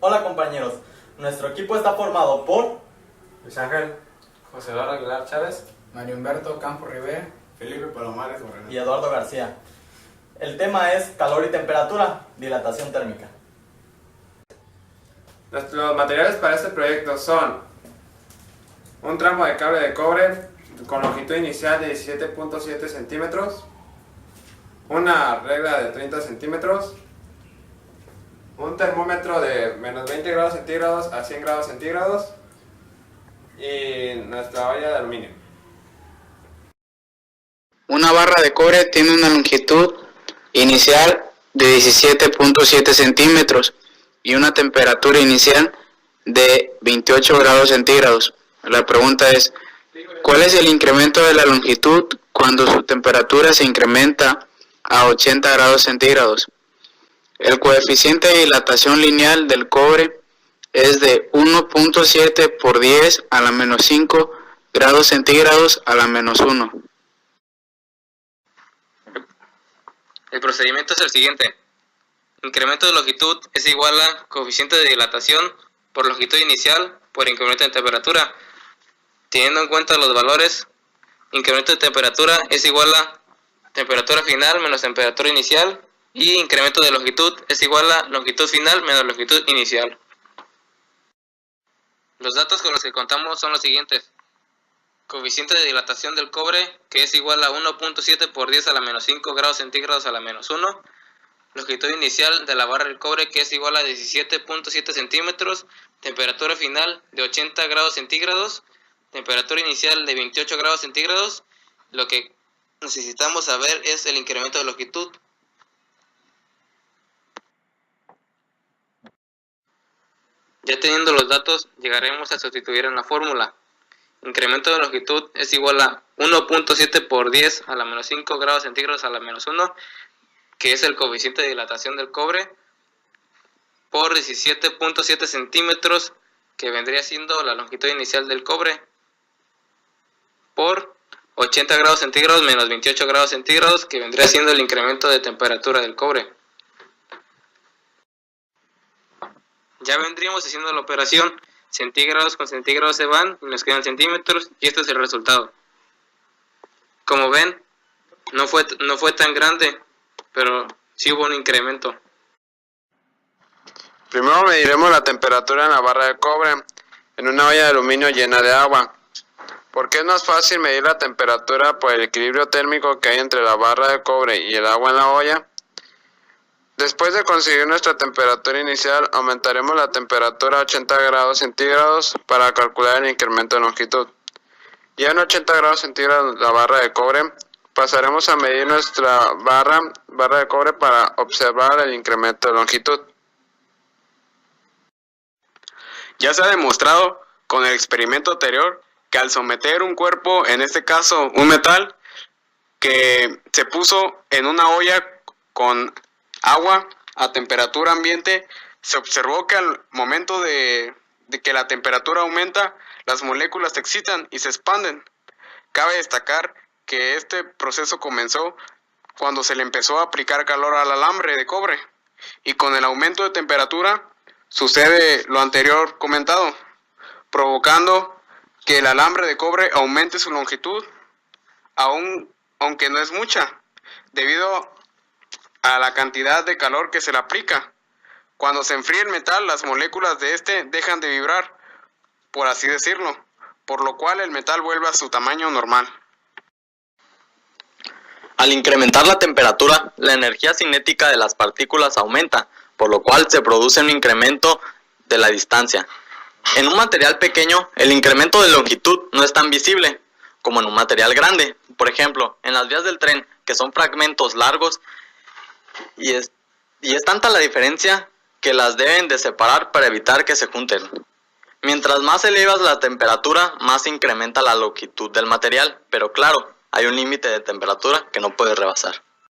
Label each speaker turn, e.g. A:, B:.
A: Hola compañeros, nuestro equipo está formado por
B: Luis Ángel, José Eduardo Aguilar Chávez,
C: Mario Humberto Campos Rivera,
D: Felipe Palomares Moreno
A: y Eduardo García. El tema es calor y temperatura, dilatación térmica.
B: Los materiales para este proyecto son un tramo de cable de cobre con longitud inicial de 17.7 centímetros, una regla de 30 centímetros, un termómetro de menos 20 grados centígrados a 100 grados centígrados y nuestra olla de aluminio.
C: Una barra de cobre tiene una longitud inicial de 17.7 centímetros y una temperatura inicial de 28 grados centígrados. La pregunta es, ¿cuál es el incremento de la longitud cuando su temperatura se incrementa a 80 grados centígrados? El coeficiente de dilatación lineal del cobre es de 1.7 por 10 a la menos 5 grados centígrados a la menos 1.
E: El procedimiento es el siguiente. Incremento de longitud es igual a coeficiente de dilatación por longitud inicial por incremento de temperatura. Teniendo en cuenta los valores, incremento de temperatura es igual a temperatura final menos temperatura inicial y incremento de longitud es igual a longitud final menos longitud inicial. Los datos con los que contamos son los siguientes. Coeficiente de dilatación del cobre, que es igual a 1.7 por 10 a la menos 5 grados centígrados a la menos 1. Longitud inicial de la barra del cobre, que es igual a 17.7 centímetros. Temperatura final de 80 grados centígrados. Temperatura inicial de 28 grados centígrados. Lo que necesitamos saber es el incremento de longitud. Ya teniendo los datos, llegaremos a sustituir en la fórmula. Incremento de longitud es igual a 1.7 por 10 a la menos 5 grados centígrados a la menos 1, que es el coeficiente de dilatación del cobre, por 17.7 centímetros, que vendría siendo la longitud inicial del cobre, por 80 grados centígrados menos 28 grados centígrados, que vendría siendo el incremento de temperatura del cobre. Ya vendríamos haciendo la operación. Centígrados con centígrados se van y nos quedan centímetros y este es el resultado. Como ven, no fue tan grande, pero sí hubo un incremento.
B: Primero mediremos la temperatura en la barra de cobre en una olla de aluminio llena de agua. Porque es más fácil medir la temperatura por el equilibrio térmico que hay entre la barra de cobre y el agua en la olla. Después de conseguir nuestra temperatura inicial, aumentaremos la temperatura a 80 grados centígrados para calcular el incremento de longitud. Ya en 80 grados centígrados la barra de cobre, pasaremos a medir nuestra barra de cobre para observar el incremento de longitud.
F: Ya se ha demostrado con el experimento anterior que al someter un cuerpo, en este caso un metal, que se puso en una olla con agua a temperatura ambiente, se observó que al momento de que la temperatura aumenta, las moléculas se excitan y se expanden. Cabe destacar que este proceso comenzó cuando se le empezó a aplicar calor al alambre de cobre, y con el aumento de temperatura sucede lo anterior comentado, provocando que el alambre de cobre aumente su longitud, aunque no es mucha, debido a la cantidad de calor que se le aplica. Cuando se enfría el metal, las moléculas de este dejan de vibrar, por así decirlo, por lo cual el metal vuelve a su tamaño normal.
A: Al incrementar la temperatura, la energía cinética de las partículas aumenta, por lo cual se produce un incremento de la distancia. En un material pequeño, el incremento de longitud no es tan visible como en un material grande. Por ejemplo, en las vías del tren, que son fragmentos largos, y es tanta la diferencia que las deben de separar para evitar que se junten. Mientras más elevas la temperatura, más se incrementa la longitud del material, pero claro, hay un límite de temperatura que no puedes rebasar.